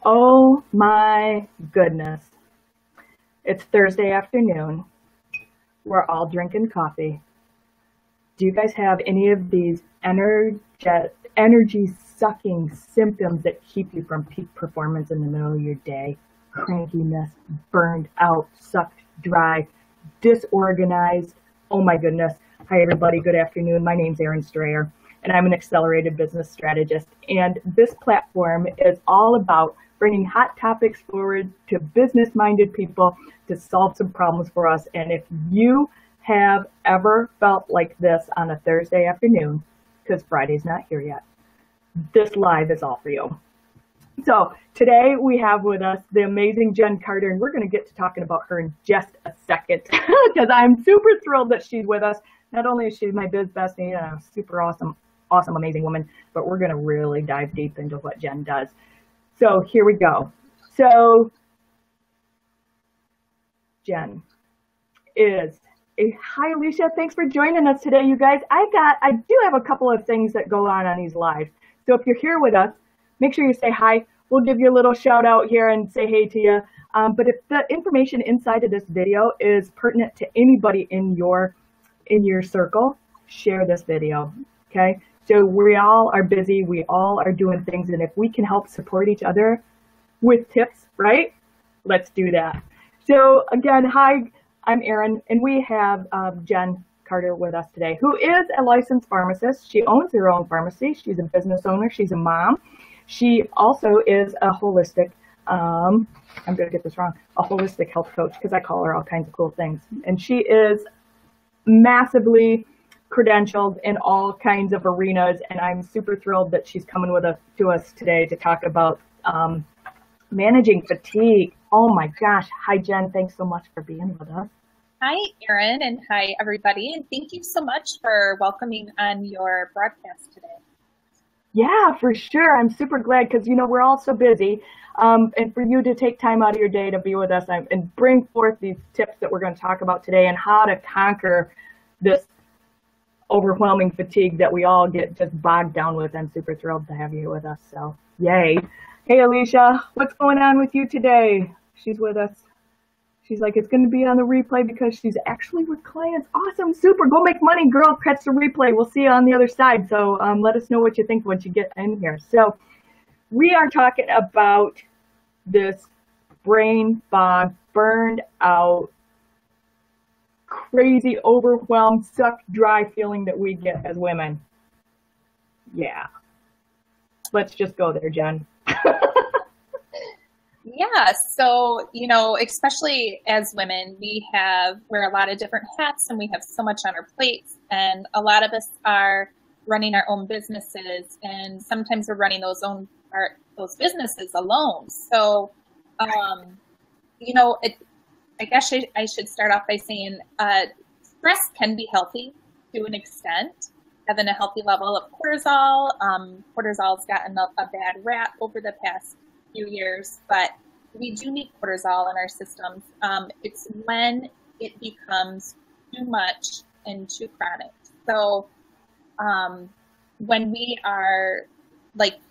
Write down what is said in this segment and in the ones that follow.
Oh my goodness. It's Thursday afternoon. We're all drinking coffee. Do you guys have any of these energy sucking symptoms that keep you from peak performance in the middle of your day? Crankiness, burned out, sucked dry, disorganized. Oh my goodness. Hi everybody, good afternoon. My name's Erin Strayer and I'm an accelerated business strategist. And this platform is all about bringing hot topics forward to business-minded people to solve some problems for us. And if you have ever felt like this on a Thursday afternoon, because Friday's not here yet, this live is all for you. So today we have with us the amazing Jen Carter, and we're going to get to talking about her in just a second because I'm super thrilled that she's with us. Not only is she my biz bestie and a super awesome, amazing woman, but we're going to really dive deep into what Jen does. So here we go. So Jen is hi Alicia, thanks for joining us today, you guys. I do have a couple of things that go on these lives. So if you're here with us, make sure you say hi. We'll give you a little shout out here and say hey to you. But if the information inside of this video is pertinent to anybody in your circle, share this video, okay? So we all are busy, we all are doing things, and if we can help support each other with tips, right? Let's do that. So again, hi, I'm Erin, and we have Jen Carter with us today, who is a licensed pharmacist. She owns her own pharmacy. She's a business owner. She's a mom. She also is a holistic, I'm going to get this wrong, a holistic health coach, because I call her all kinds of cool things. And she is massively credentialed in all kinds of arenas, and I'm super thrilled that she's coming to us today to talk about managing fatigue. Oh my gosh. Hi, Jen. Thanks so much for being with us. Hi, Erin, and hi, everybody. And thank you so much for welcoming on your broadcast today. Yeah, for sure. I'm super glad because, we're all so busy. And for you to take time out of your day to be with us and bring forth these tips that we're going to talk about today and how to conquer this overwhelming fatigue that we all get just bogged down with. I'm super thrilled to have you with us. So, yay. Hey, Alicia, what's going on with you today? She's with us. She's like, it's going to be on the replay because she's actually with clients. Awesome, super. Go make money, girl. Catch the replay. We'll see you on the other side. So let us know what you think once you get in here. So we are talking about this brain fog, burned out, crazy, overwhelmed, sucked dry feeling that we get as women. Yeah. Let's just go there, Jen. Yeah, so, especially as women, we wear a lot of different hats and we have so much on our plates. And a lot of us are running our own businesses, and sometimes we're running those businesses alone. So, I guess I should start off by saying stress can be healthy to an extent. Having a healthy level of cortisol. Cortisol's gotten a bad rap over the past few years, but we do need cortisol in our systems. It's when it becomes too much and too chronic. So when we are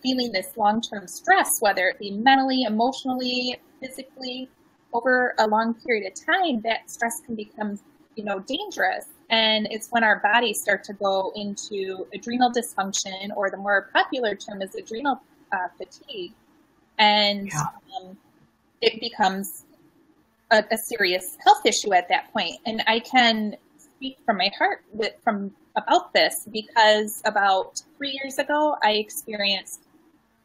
feeling this long-term stress, whether it be mentally, emotionally, physically, over a long period of time, that stress can become, dangerous. And it's when our bodies start to go into adrenal dysfunction, or the more popular term is adrenal fatigue. And it becomes a serious health issue at that point. And I can speak from my heart about this because about 3 years ago, I experienced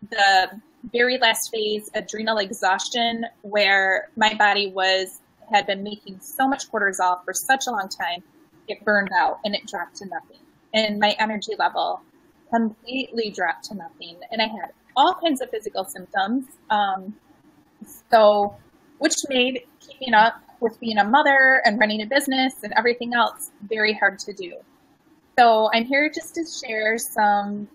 the very last phase, adrenal exhaustion, where my body had been making so much cortisol for such a long time, it burned out and it dropped to nothing. And my energy level completely dropped to nothing. And I had all kinds of physical symptoms. Which made keeping up with being a mother and running a business and everything else very hard to do. So I'm here just to share some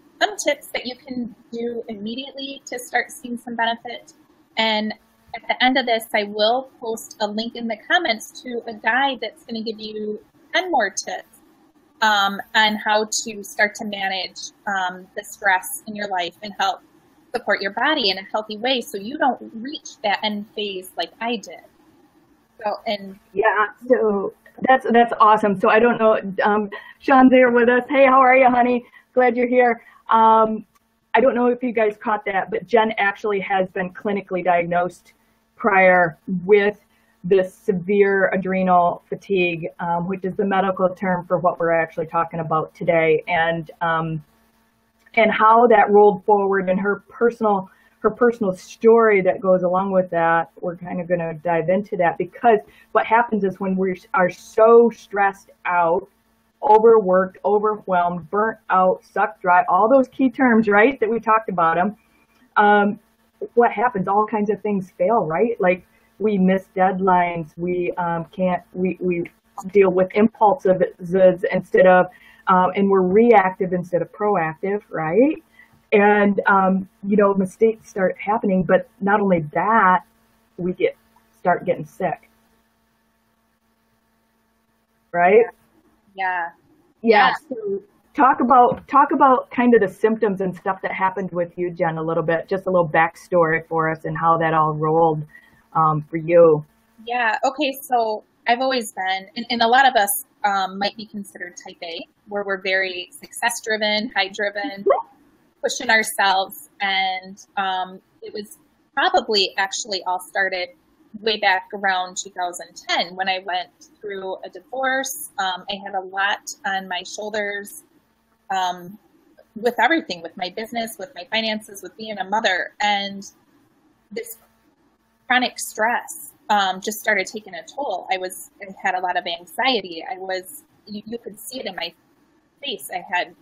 tips that you can do immediately to start seeing some benefit. And at the end of this, I will post a link in the comments to a guide that's going to give you 10 more tips on how to start to manage the stress in your life and help support your body in a healthy way so you don't reach that end phase like I did. So, and yeah, so that's awesome. So I don't know, Sean's here with us. Hey, how are you, honey? Glad you're here. I don't know if you guys caught that, but Jen actually has been clinically diagnosed prior with this severe adrenal fatigue, which is the medical term for what we're actually talking about today, and how that rolled forward and her personal story that goes along with that. We're kind of going to dive into that, because what happens is when we are so stressed out, overworked, overwhelmed, burnt out, sucked dry, all those key terms, right, that we talked about them, what happens? All kinds of things fail, right? Like we miss deadlines, we deal with impulses instead of, and we're reactive instead of proactive, right? And, mistakes start happening, but not only that, we start getting sick, right? Yeah. So talk about kind of the symptoms and stuff that happened with you, Jen, a little bit, just a little backstory for us and how that all rolled for you. Yeah. Okay. So I've always been, and a lot of us might be considered type A, where we're very success driven, high driven, pushing ourselves. And it was probably actually all started way back around 2010 when I went through a divorce. I had a lot on my shoulders with everything, with my business, with my finances, with being a mother. And this chronic stress just started taking a toll. I had a lot of anxiety. You could see it in my face. I had,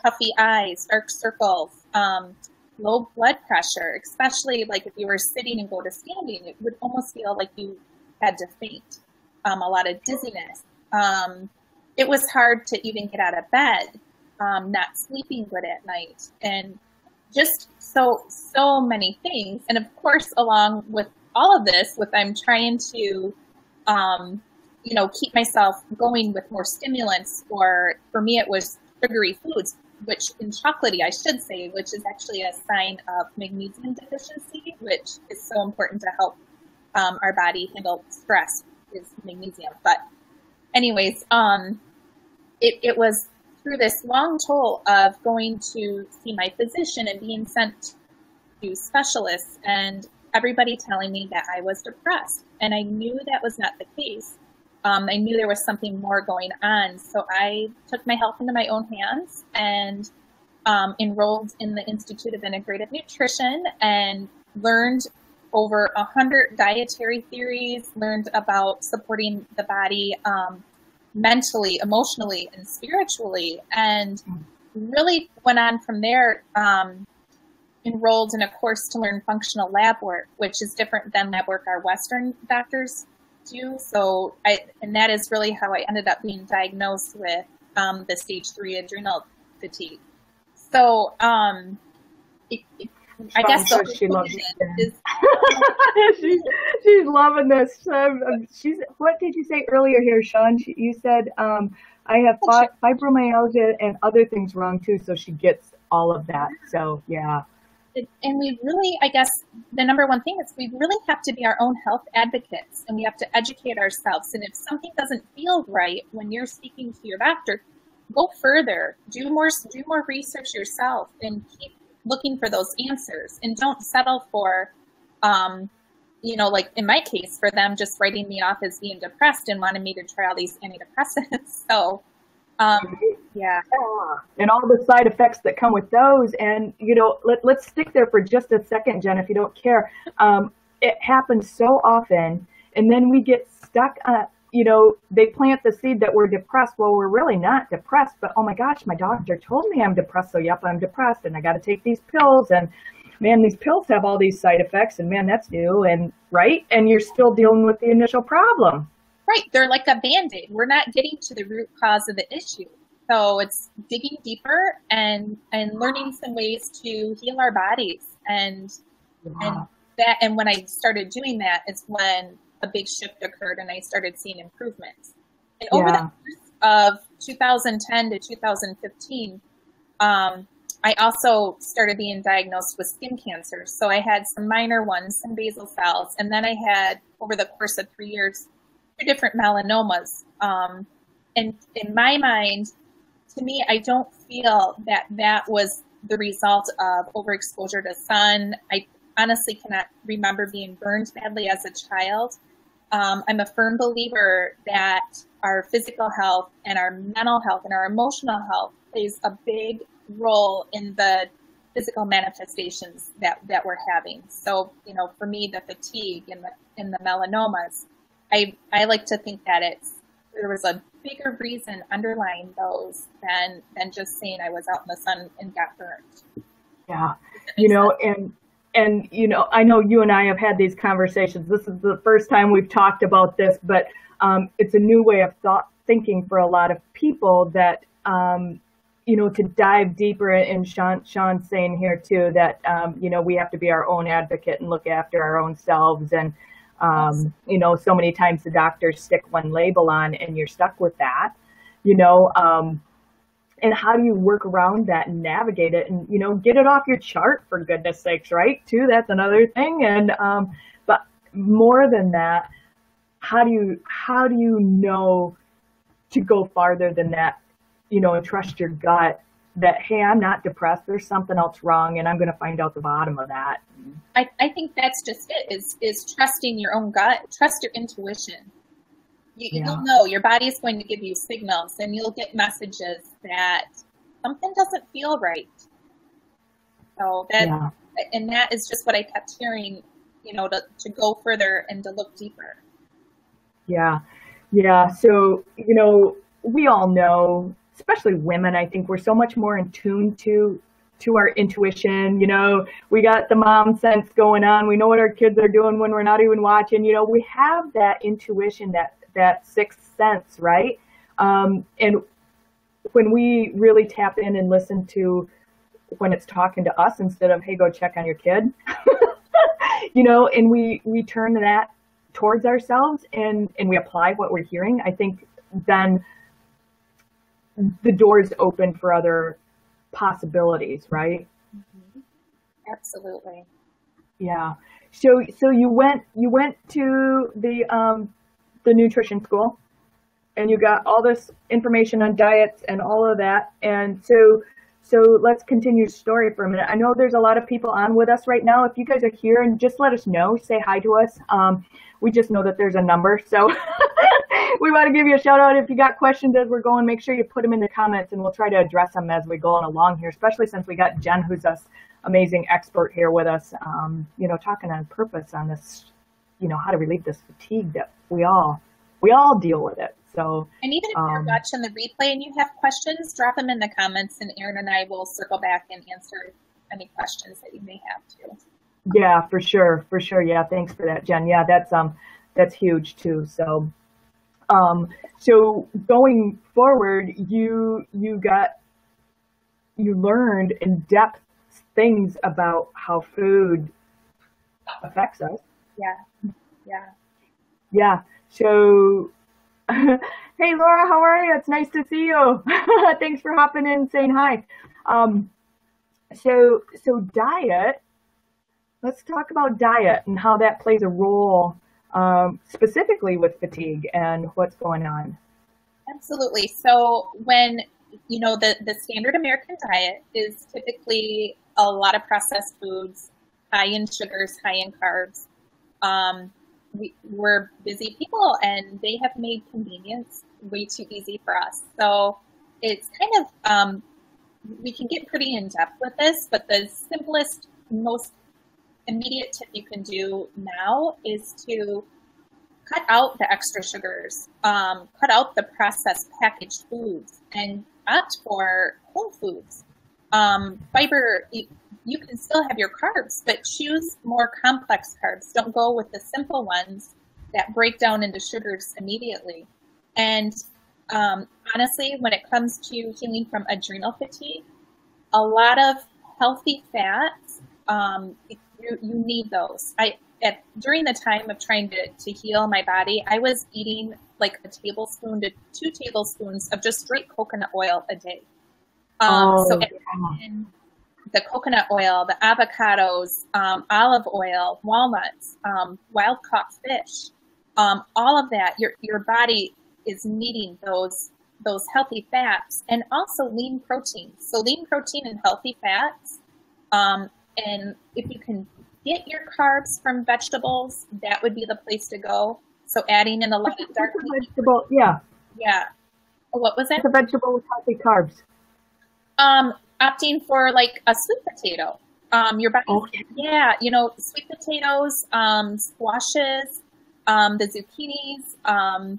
puffy eyes, dark circles, low blood pressure, especially like if you were sitting and go to standing, it would almost feel like you had to faint. A lot of dizziness. It was hard to even get out of bed, not sleeping good at night, and just so many things. And of course, along with all of this, I'm trying to, keep myself going with more stimulants, or for me, it was sugary foods, which in chocolatey, I should say, which is actually a sign of magnesium deficiency, which is so important to help our body handle stress, is magnesium. But anyways, it was through this long toll of going to see my physician and being sent to specialists and everybody telling me that I was depressed. And I knew that was not the case. I knew there was something more going on. So I took my health into my own hands and enrolled in the Institute of Integrative Nutrition and learned over 100 dietary theories, learned about supporting the body mentally, emotionally, and spiritually, and really went on from there. Enrolled in a course to learn functional lab work, which is different than lab work our Western doctors do. So and that is really how I ended up being diagnosed with the stage 3 adrenal fatigue. So I guess she loves it. she's loving this. What did you say earlier here, Sean? You said I have fibromyalgia and other things wrong too, so she gets all of that. So yeah. And we really, I guess, the number one thing is we really have to be our own health advocates, and we have to educate ourselves. And if something doesn't feel right when you're speaking to your doctor, go further, do more research yourself, and keep looking for those answers. And don't settle for, like in my case, for them just writing me off as being depressed and wanting me to try all these antidepressants. So, yeah. And all the side effects that come with those. And, let's stick there for just a second, Jen, if you don't care. It happens so often, and then we get stuck on, they plant the seed that we're depressed. Well, we're really not depressed, but oh my gosh, my doctor told me I'm depressed. So yep, I'm depressed and I got to take these pills, and man, these pills have all these side effects, and man, that's new. And right. And you're still dealing with the initial problem. Right. They're like a Band-Aid. We're not getting to the root cause of the issue. So it's digging deeper and learning some ways to heal our bodies. And when I started doing that is when a big shift occurred and I started seeing improvements. And over the course of 2010 to 2015, I I also started being diagnosed with skin cancer. So I had some minor ones, some basal cells, and then I had, over the course of 3 years, 2 different melanomas. And in my mind, to me, I don't feel that that was the result of overexposure to sun. I honestly cannot remember being burned badly as a child. I'm a firm believer that our physical health and our mental health and our emotional health plays a big role in the physical manifestations that we're having. So, you know, for me, the fatigue and the melanomas, I like to think that there was a bigger reason underlying those than just saying I was out in the sun and got burnt. Yeah, you know, and you know, I know you and I have had these conversations. This is the first time we've talked about this, but it's a new way of thinking for a lot of people that, you know, to dive deeper. And Sean's saying here too that, you know, we have to be our own advocate and look after our own selves. And, you know, so many times the doctors stick one label on and you're stuck with that, you know, and how do you work around that and navigate it and, you know, get it off your chart, for goodness sakes, right? Too, that's another thing. And, but more than that, how do you know to go farther than that, you know, and trust your gut that, hey, I'm not depressed. There's something else wrong, and I'm going to find out the bottom of that. I think that's just it, is trusting your own gut, trust your intuition. You'll know your body is going to give you signals, and you'll get messages that something doesn't feel right. So and that is just what I kept hearing, you know, to go further and to look deeper. Yeah. Yeah. So, you know, we all know, especially women, I think we're so much more in tune to our intuition. You know, we got the mom sense going on. We know what our kids are doing when we're not even watching. You know, we have that intuition, that sixth sense, right? And when we really tap in and listen to when it's talking to us instead of, hey, go check on your kid, you know, and we turn that towards ourselves and we apply what we're hearing, I think then the doors open for other possibilities, right? Mm-hmm. Absolutely. Yeah. So you went to the nutrition school and you got all this information on diets and all of that. And so let's continue the story for a minute. I know there's a lot of people on with us right now. If you guys are here, and just let us know, say hi to us. We just know that there's a number. So we want to give you a shout out. If you got questions as we're going, make sure you put them in the comments and we'll try to address them as we go along here, especially since we got Jen, who's this amazing expert here with us, you know, talking on purpose on this, you know, how to relieve this fatigue that we all deal with it. So, and even if you're watching the replay and you have questions, drop them in the comments and Erin and I will circle back and answer any questions that you may have too. Yeah, for sure. Yeah. Thanks for that, Jen. Yeah, that's huge too. So, so going forward, you learned in depth things about how food affects us. Yeah. So, hey Laura, how are you? It's nice to see you. Thanks for hopping in and saying hi. So diet. Let's talk about diet and how that plays a role, specifically with fatigue and what's going on. Absolutely. So when, you know, the standard American diet is typically a lot of processed foods, high in sugars, high in carbs. We're busy people and they have made convenience way too easy for us. So it's kind of, we can get pretty in depth with this, but the simplest, most immediate tip you can do now is to cut out the extra sugars, cut out the processed packaged foods and opt for whole foods. Fiber, you can still have your carbs, but choose more complex carbs. Don't go with the simple ones that break down into sugars immediately. And honestly, when it comes to healing from adrenal fatigue, a lot of healthy fats, you need those. During the time of trying to heal my body, I was eating like a tablespoon to 2 tablespoons of just straight coconut oil a day. the coconut oil, the avocados, olive oil, walnuts, wild caught fish, all of that, your body is needing those healthy fats, and also lean protein. So lean protein and healthy fats. And if you can get your carbs from vegetables, that would be the place to go. So adding in a lot of dark meat. Vegetable, yeah. Yeah. What was that? It's a vegetable with healthy carbs. Opting for like a sweet potato. Your body, yeah, sweet potatoes, squashes, the zucchinis,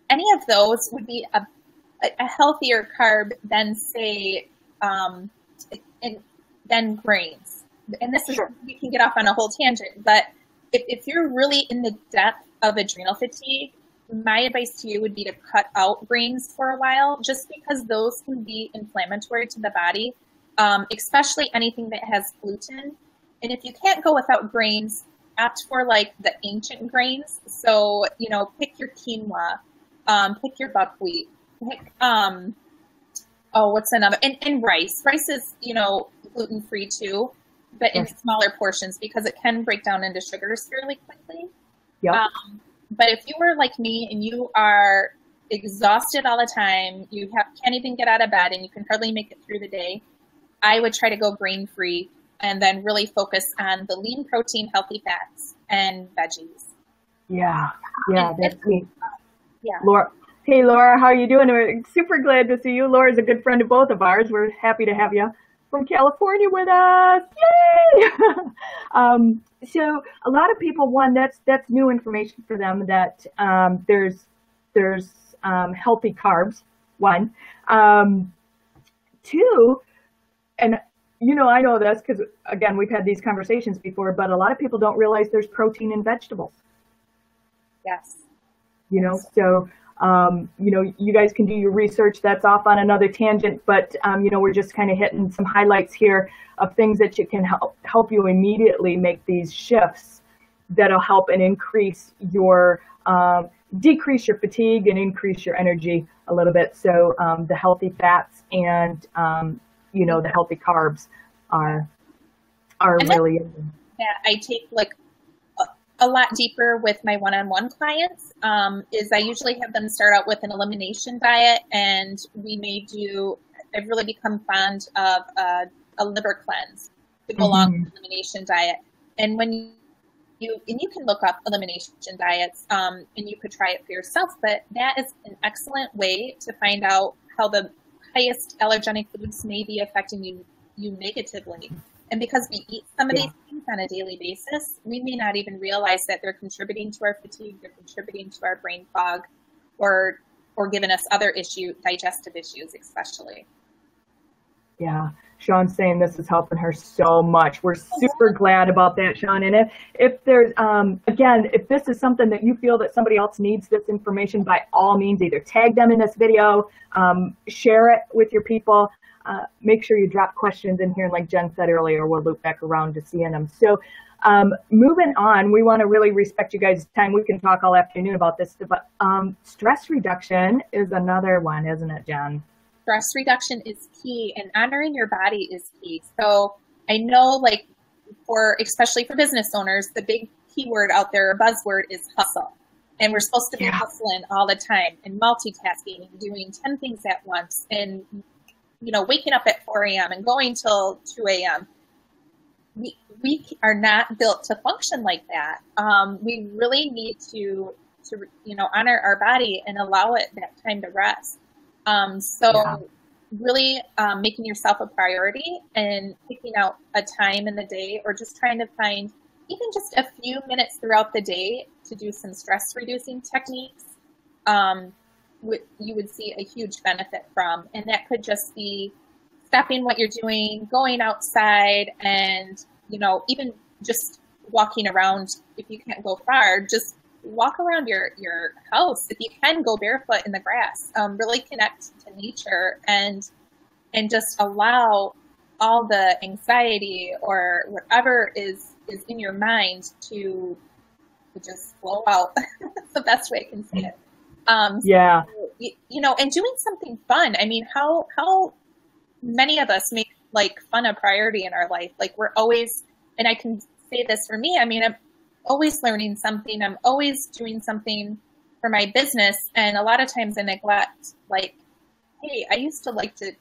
any of those would be a healthier carb than say, than grains. And this is, we can get off on a whole tangent, but if you're really in the depth of adrenal fatigue, my advice to you would be to cut out grains for a while, just because those can be inflammatory to the body, especially anything that has gluten. And if you can't go without grains, opt for like the ancient grains. So, pick your quinoa, pick your buckwheat, pick, what's another? And rice. Rice is, gluten-free too, but in smaller portions because it can break down into sugars fairly quickly. Yep. But if you were like me and you are exhausted all the time, can't even get out of bed and you can hardly make it through the day, I would try to go grain-free and then really focus on the lean protein, healthy fats, and veggies. Yeah, that's me. Yeah. Laura. Hey, Laura, how are you doing? We're super glad to see you. Laura's a good friend of both of ours. We're happy to have you from California with us. Yay! So a lot of people, one, that's new information for them that there's healthy carbs, one. Two, and I know this because, again, we've had these conversations before, but a lot of people don't realize there's protein in vegetables. Yes. So, you guys can do your research. That's off on another tangent, but, we're just kind of hitting some highlights here of things that you can help you immediately make these shifts that'll help and increase your, decrease your fatigue and increase your energy a little bit. So, the healthy fats and, the healthy carbs are really. Yeah, I take like a lot deeper with my one-on-one clients, is I usually have them start out with an elimination diet, and I've really become fond of a liver cleanse to go along with the elimination diet. And when you can look up elimination diets, and you could try it for yourself, but that is an excellent way to find out how the highest allergenic foods may be affecting you negatively. And because we eat some of these things on a daily basis, we may not even realize that they're contributing to our fatigue, they're contributing to our brain fog, or giving us other digestive issues, especially. Yeah, Sean's saying this is helping her so much. We're super glad about that, Sean. And if there's, again, if this is something that you feel that somebody else needs this information, by all means, either tag them in this video, share it with your people. Make sure you drop questions in here. And like Jen said earlier, we'll loop back around to seeing them. So moving on, we want to really respect you guys' time. We can talk all afternoon about this, but stress reduction is another one, isn't it, Jen? Stress reduction is key, and honoring your body is key. So I know, like, especially for business owners, the big keyword out there, buzzword, is hustle. And we're supposed to be hustling all the time and multitasking and doing 10 things at once, and waking up at 4 a.m. and going till 2 a.m. We are not built to function like that. We really need to honor our body and allow it that time to rest. Really making yourself a priority and picking out a time in the day, or just trying to find even just a few minutes throughout the day to do some stress reducing techniques, you would see a huge benefit from. And that could just be stopping what you're doing, going outside, and even just walking around. If you can't go far, just walk around your house. If you can, go barefoot in the grass. Really connect to nature and just allow all the anxiety or whatever is in your mind to just flow out. That's the best way I can say it. And doing something fun. I mean, how many of us make like fun a priority in our life. Like we're always, and I can say this for me, I mean, I'm always learning something. I'm always doing something for my business. And a lot of times I neglect, like, hey, I used to like to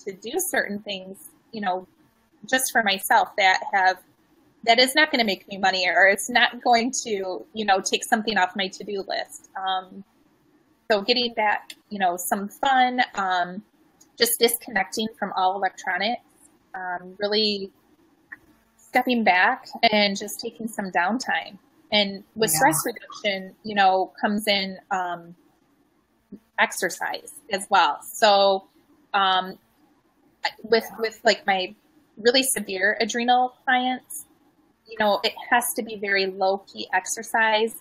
do certain things, you know, just for myself that is not going to make me money, or it's not going to, you know, take something off my to-do list. So getting back, you know, some fun, just disconnecting from all electronics, really stepping back and just taking some downtime. And with stress reduction, you know, comes in exercise as well. So with like my really severe adrenal clients, you know, it has to be very low key exercise,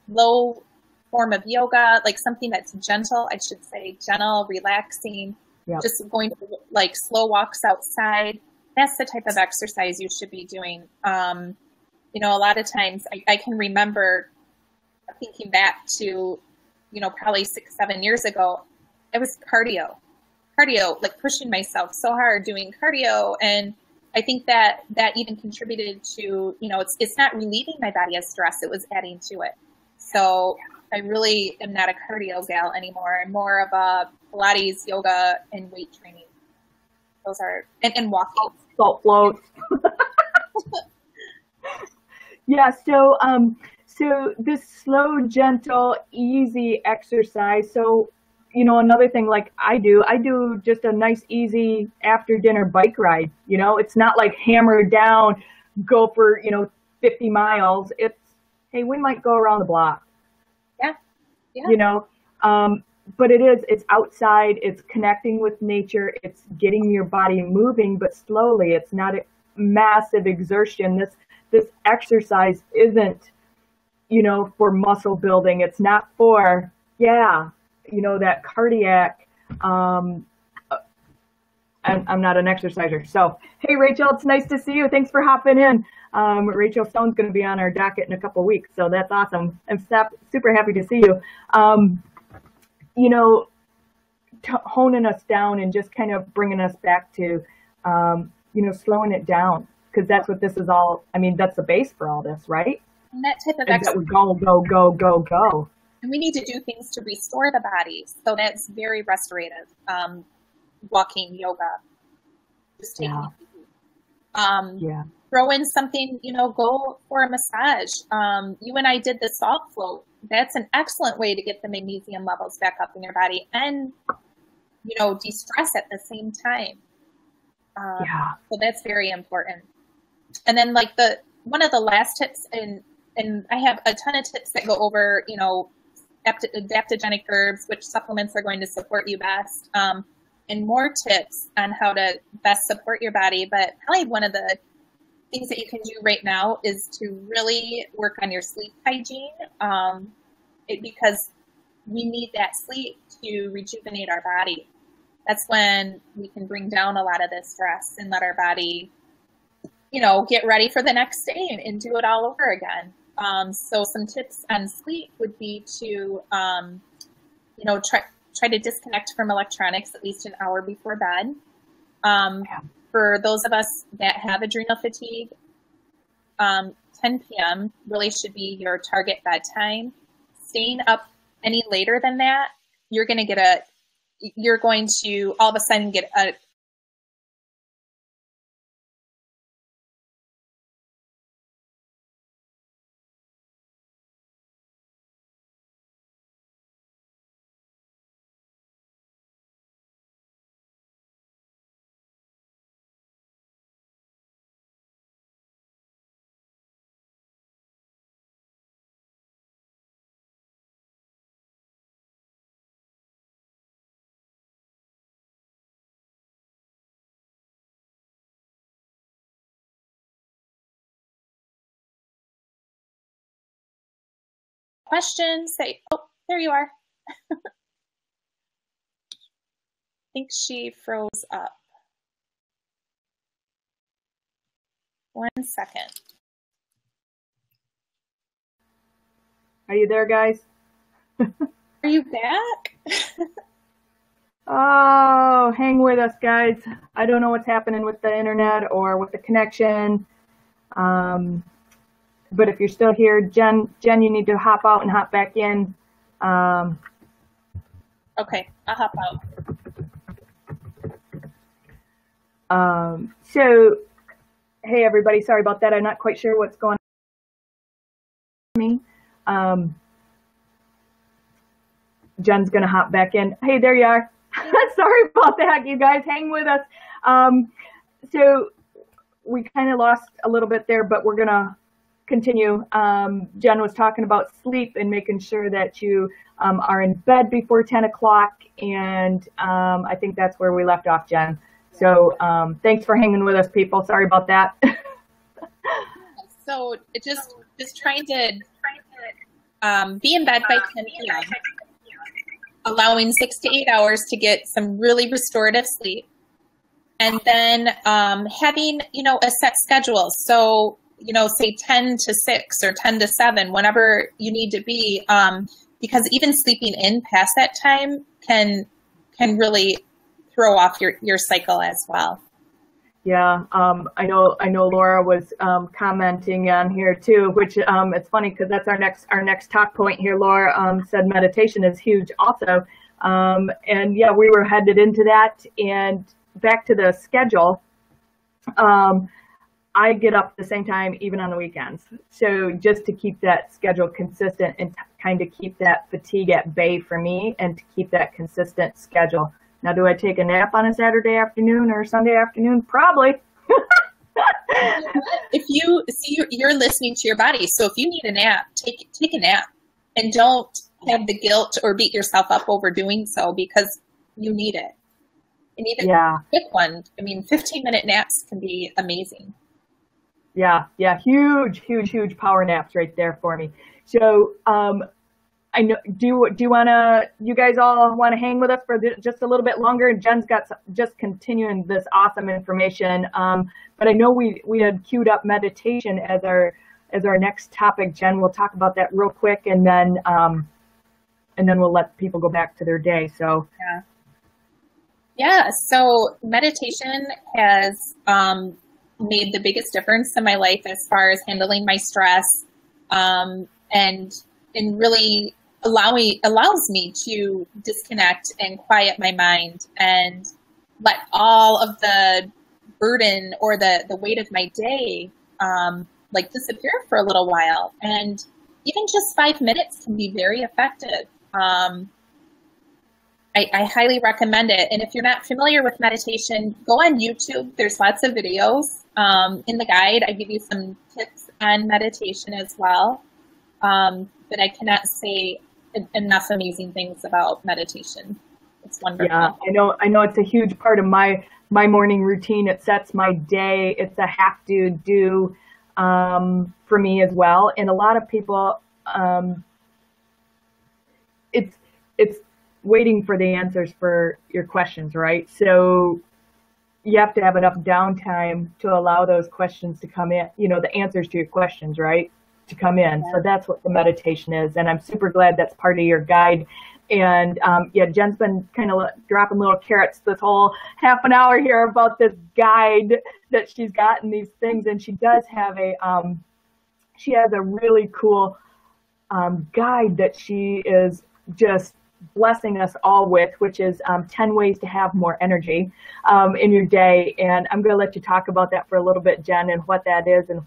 low form of yoga, like something that's gentle, I should say, gentle, relaxing, just going to like slow walks outside. That's the type of exercise you should be doing. You know, a lot of times I can remember thinking back to, you know, probably 6-7 years ago, it was cardio, like pushing myself so hard doing cardio. And I think that even contributed to, you know, it's not relieving my body of stress, it was adding to it. So I really am not a cardio gal anymore. I'm more of a Pilates, yoga, and weight training. Those are, and walking. Salt floats. Yeah, so this slow, gentle, easy exercise. So, you know, another thing like I do just a nice, easy after dinner bike ride. You know, it's not like hammered down, go for, you know, 50 miles. It's, hey, we might go around the block. Yeah. You know, but it's outside, it's connecting with nature, it's getting your body moving, but slowly. It's not a massive exertion. This exercise isn't, you know, for muscle building. It's not for, you know, that cardiac, and I'm not an exerciser. So, hey, Rachel, it's nice to see you. Thanks for hopping in. Rachel Stone's going to be on our docket in a couple of weeks, so that's awesome. I'm super happy to see you. You know, honing us down and just kind of bringing us back to, you know, slowing it down, because that's what this is all. I mean, that's the base for all this, right? And that type of exercise. That we go. And we need to do things to restore the body. So that's very restorative. Walking, yoga, just taking it easy. Throw in something, you know, go for a massage. You and I did the salt float. That's an excellent way to get the magnesium levels back up in your body and, you know, de-stress at the same time. So that's very important. And then like one of the last tips, and I have a ton of tips that go over, you know, adaptogenic herbs, which supplements are going to support you best, and more tips on how to best support your body. But probably one of the things that you can do right now is to really work on your sleep hygiene, because we need that sleep to rejuvenate our body. That's when we can bring down a lot of the stress and let our body, you know, get ready for the next day and do it all over again. So some tips on sleep would be to, you know, try to disconnect from electronics at least an hour before bed. For those of us that have adrenal fatigue, 10 p.m. really should be your target bedtime. Staying up any later than that, you're going to all of a sudden get a question, say, oh, there you are. I think she froze up. 1 second. Are you there, guys? Are you back? Oh, hang with us, guys. I don't know what's happening with the internet or with the connection. But if you're still here, Jen, you need to hop out and hop back in. Okay, I'll hop out. So, hey everybody, sorry about that. I'm not quite sure what's going on with me. Jen's gonna hop back in. Hey, there you are. Sorry about that, you guys. Hang with us. So we kind of lost a little bit there, but we're gonna continue. Jen was talking about sleep and making sure that you are in bed before 10 o'clock, and I think that's where we left off, Jen. So thanks for hanging with us, people. Sorry about that. So just trying to be in bed by 10 p.m., allowing 6 to 8 hours to get some really restorative sleep, and then having, a set schedule. So, say 10 to 6 or 10 to 7, whenever you need to be, because even sleeping in past that time can really throw off your cycle as well. Yeah, I know Laura was commenting on here too, which it's funny because that's our next talk point here. Laura said meditation is huge also, and yeah, we were headed into that. And back to the schedule, I get up at the same time even on the weekends, so just to keep that schedule consistent and kind of keep that fatigue at bay for me, and to keep that consistent schedule. Now, do I take a nap on a Saturday afternoon or Sunday afternoon? Probably. If you see, you're listening to your body. So if you need a nap, take a nap, and don't have the guilt or beat yourself up over doing so, because you need it. And even a quick one. 15-minute naps can be amazing. Yeah, huge power naps right there for me. So, I know. You guys all want to hang with us for just a little bit longer? And Jen's got just continuing this awesome information. But I know we had queued up meditation as our next topic. Jen, we'll talk about that real quick, and then we'll let people go back to their day. So yeah. So meditation has made the biggest difference in my life as far as handling my stress, and really allows me to disconnect and quiet my mind and let all of the burden or the weight of my day disappear for a little while. And even just 5 minutes can be very effective. I highly recommend it. And if you're not familiar with meditation, go on YouTube. There's lots of videos. In the guide, I give you some tips on meditation as well. But I cannot say enough amazing things about meditation. It's wonderful. Yeah, I know it's a huge part of my morning routine. It sets my day. It's a have to do for me as well. And a lot of people, it's waiting for the answers for your questions, right? So you have to have enough downtime to allow those questions to come in, the answers to your questions, right, to come in. Yeah. So that's what the meditation is. And I'm super glad that's part of your guide. And Jen's been kind of dropping little carrots this whole half an hour here about this guide that she's gotten, these things. And she does have she has a really cool guide that she is just blessing us all with, which is 10 ways to have more energy in your day. And I'm going to let you talk about that for a little bit, Jen, and what that is, and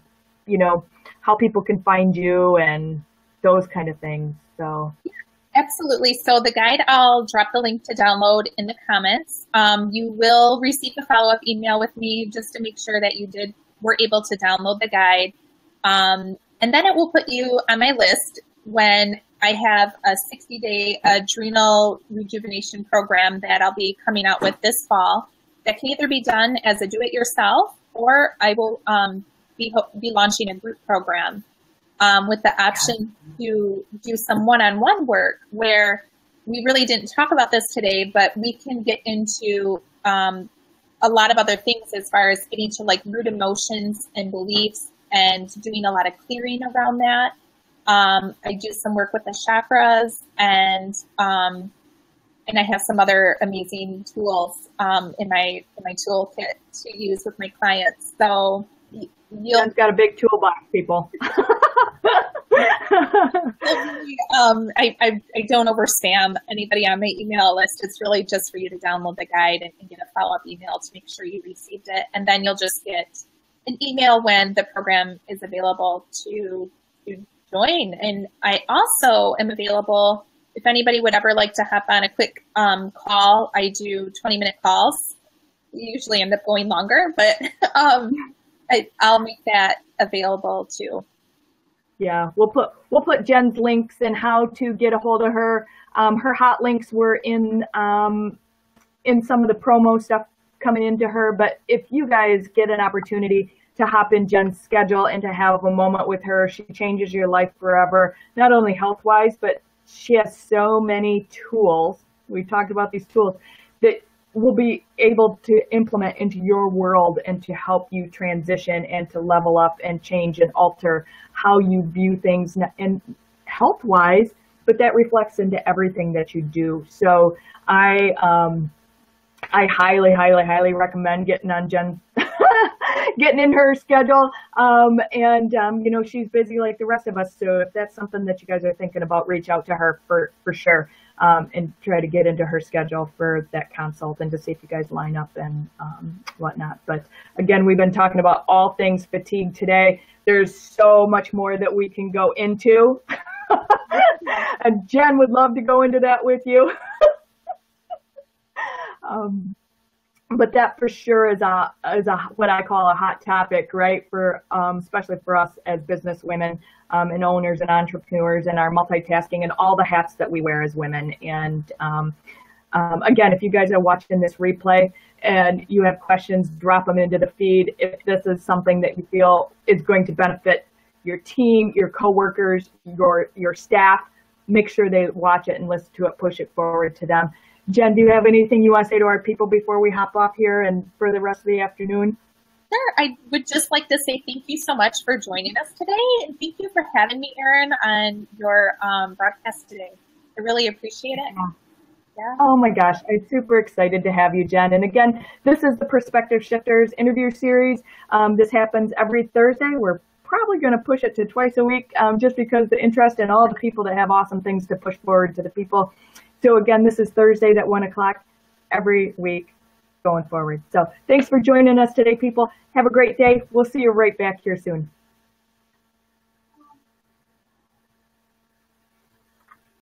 how people can find you and those kind of things. So absolutely. So the guide, I'll drop the link to download in the comments. You will receive a follow-up email with me just to make sure that you were able to download the guide. And then it will put you on my list when I have a 60-day adrenal rejuvenation program that I'll be coming out with this fall that can either be done as a do-it-yourself, or I will be launching a group program with the option to do some one-on-one work, where we really didn't talk about this today, but we can get into a lot of other things as far as getting to root emotions and beliefs and doing a lot of clearing around that. I do some work with the chakras, and and I have some other amazing tools in my toolkit to use with my clients. So Jen's got a big toolbox, people. I don't overspam anybody on my email list. It's really just for you to download the guide and get a follow-up email to make sure you received it. And then you'll just get an email when the program is available to join. And I also am available if anybody would ever like to hop on a quick call. I do 20-minute calls. We usually end up going longer, but I'll make that available too. Yeah, we'll put Jen's links and how to get a hold of her. Her hot links were in some of the promo stuff coming into her. But if you guys get an opportunity to hop in Jen's schedule and to have a moment with her, she changes your life forever. Not only health-wise, but she has so many tools. We've talked about these tools that will be able to implement into your world and to help you transition and to level up and change and alter how you view things and health-wise, but that reflects into everything that you do. So I highly, highly, highly recommend getting on Jen's, getting in her schedule. You know, she's busy like the rest of us. So if that's something that you guys are thinking about, reach out to her for sure. And try to get into her schedule for that consult and to see if you guys line up and whatnot. But again, we've been talking about all things fatigue today. There's so much more that we can go into. And Jen would love to go into that with you. But that for sure is a what I call a hot topic, right? For especially for us as business women and owners and entrepreneurs and our multitasking and all the hats that we wear as women. And again, if you guys are watching this replay and you have questions, drop them into the feed. If this is something that you feel is going to benefit your team, your coworkers, your staff, make sure they watch it and listen to it, push it forward to them. Jen, do you have anything you want to say to our people before we hop off here and for the rest of the afternoon? Sure. I would just like to say thank you so much for joining us today. And thank you for having me, Erin, on your broadcast today. I really appreciate it. Yeah. Oh my gosh, I'm super excited to have you, Jen. And again, this is the Perspective Shifters interview series. This happens every Thursday. We're probably going to push it to twice a week just because the interest in all the people that have awesome things to push forward to the people. So again, this is Thursdays at 1 o'clock every week going forward. So thanks for joining us today, people. Have a great day. We'll see you right back here soon.